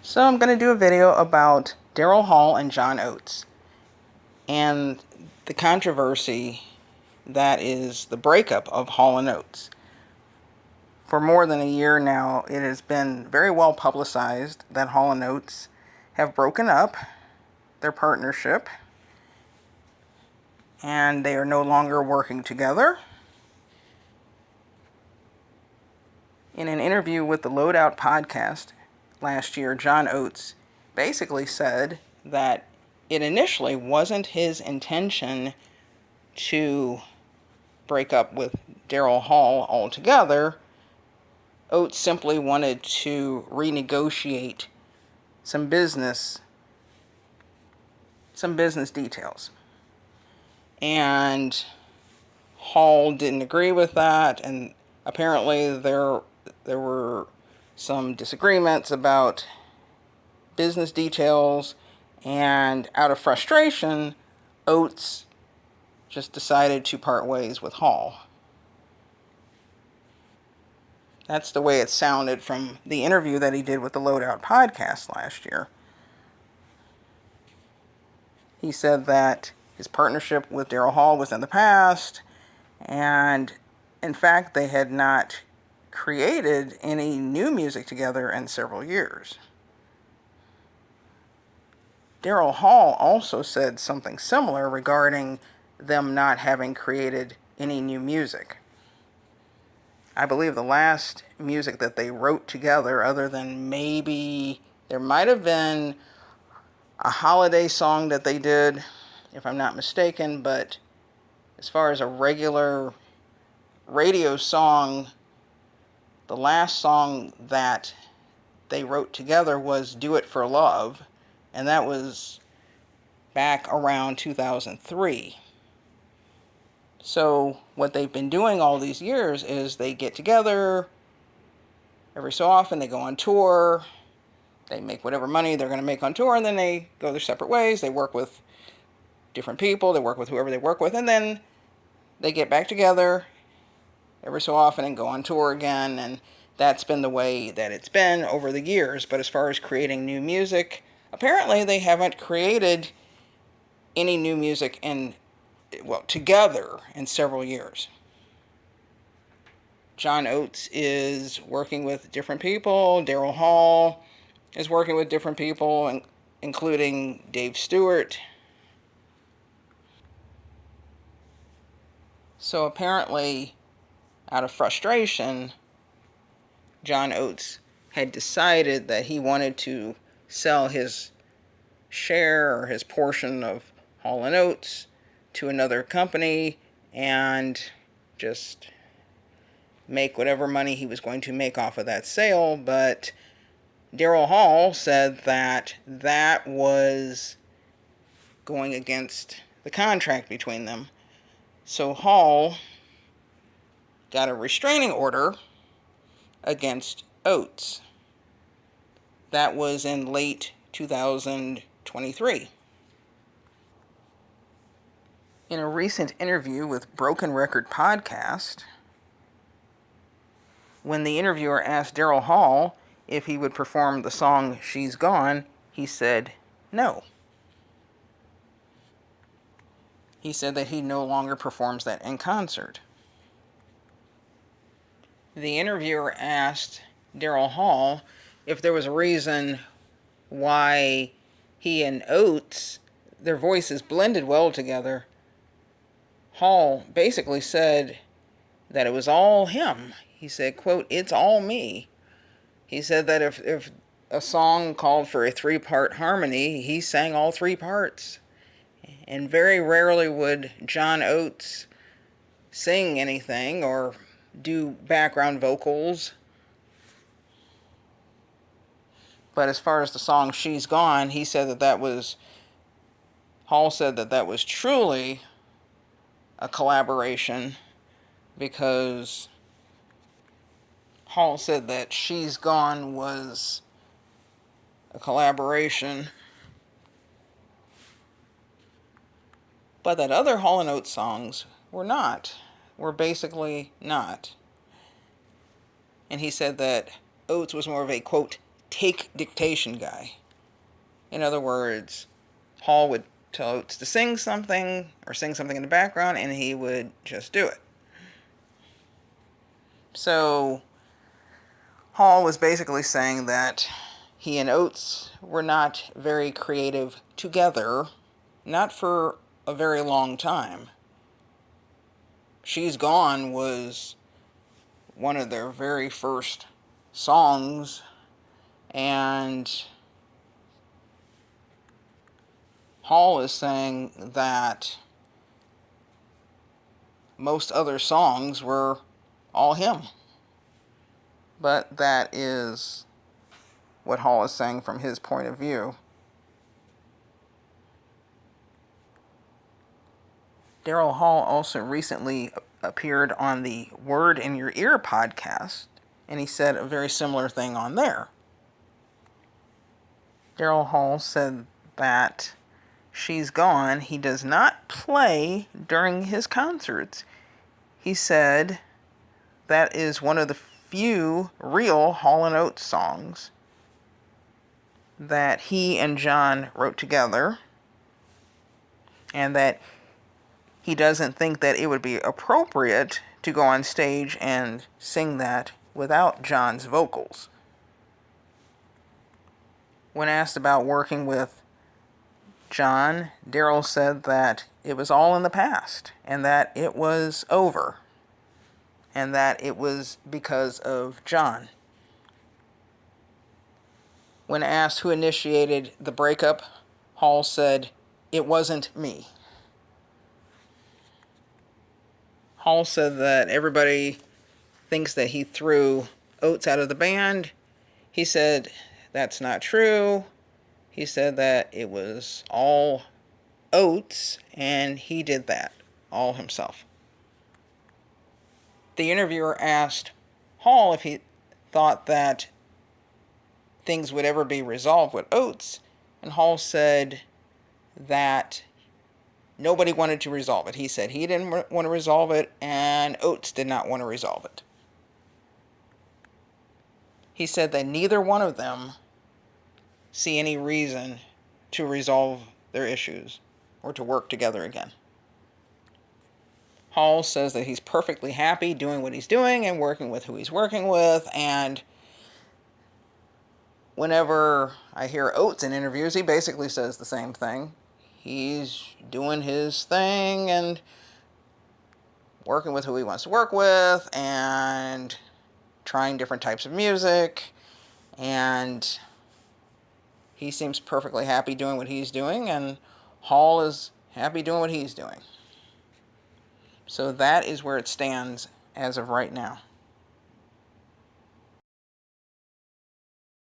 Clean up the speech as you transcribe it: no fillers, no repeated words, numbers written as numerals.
So I'm going to do a video about Daryl Hall and John Oates and the controversy that is the breakup of Hall and Oates. For more than a year now, it has been very well publicized that Hall and Oates have broken up their partnership and they are no longer working together. In an interview with the Loadout podcast last year, John Oates basically said that it initially wasn't his intention to break up with Daryl Hall altogether. Oates simply wanted to renegotiate some business details. And Hall didn't agree with that, and apparently there were some disagreements about business details, and out of frustration, Oates just decided to part ways with Hall. That's the way it sounded from the interview that he did with the Loadout podcast last year. He said that his partnership with Daryl Hall was in the past, and in fact, they had not created any new music together in several years. Daryl Hall also said something similar regarding them not having created any new music. I believe the last music that they wrote together, other than maybe there might have been a holiday song that they did, if I'm not mistaken, but as far as a regular radio song, the last song that they wrote together was Do It for Love, and that was back around 2003. So what they've been doing all these years is they get together every so often, they go on tour, they make whatever money they're going to make on tour, and then they go their separate ways. They work with different people, they work with whoever they work with, and then they get back together every so often and go on tour again, and that's been the way that it's been over the years. But as far as creating new music, apparently they haven't created any new music together in several years. John Oates is working with different people. Daryl Hall is working with different people, including Dave Stewart. So apparently, out of frustration, John Oates had decided that he wanted to sell his share or his portion of Hall & Oates to another company and just make whatever money he was going to make off of that sale. But Daryl Hall said that that was going against the contract between them. So Hall got a restraining order against Oates. That was in late 2023. In a recent interview with Broken Record Podcast, when the interviewer asked Daryl Hall if he would perform the song She's Gone, he said no. He said that he no longer performs that in concert. The interviewer asked Daryl Hall if there was a reason why he and Oates, their voices blended well together. Hall basically said that it was all him. He said, quote, "It's all me." He said that if a song called for a 3-part harmony, he sang all 3 parts. And very rarely would John Oates sing anything or do background vocals. But as far as the song She's Gone, Hall said that was truly a collaboration, because Hall said that She's Gone was a collaboration, but that other Hall & Oates songs were basically not. And he said that Oates was more of a, quote, take dictation guy. In other words, Hall would tell Oates to sing something or sing something in the background, and he would just do it. So Hall was basically saying that he and Oates were not very creative together, not for a very long time. She's Gone was one of their very first songs, and Hall is saying that most other songs were all him. But that is what Hall is saying from his point of view. Daryl Hall also recently appeared on the Word in Your Ear podcast, and he said a very similar thing on there. Daryl Hall said that She's Gone he does not play during his concerts. He said that is one of the few real Hall & Oates songs that he and John wrote together, and that he doesn't think that it would be appropriate to go on stage and sing that without John's vocals. When asked about working with John, Daryl said that it was all in the past and that it was over and that it was because of John. When asked who initiated the breakup, Hall said, "It wasn't me." Hall said that everybody thinks that he threw Oates out of the band. He said that's not true. He said that it was all Oates, and he did that all himself. The interviewer asked Hall if he thought that things would ever be resolved with Oates, and Hall said that nobody wanted to resolve it. He said he didn't want to resolve it, and Oates did not want to resolve it. He said that neither one of them see any reason to resolve their issues or to work together again. Hall says that he's perfectly happy doing what he's doing and working with who he's working with, and whenever I hear Oates in interviews, he basically says the same thing. He's doing his thing and working with who he wants to work with and trying different types of music, and he seems perfectly happy doing what he's doing, and Hall is happy doing what he's doing. So that is where it stands as of right now.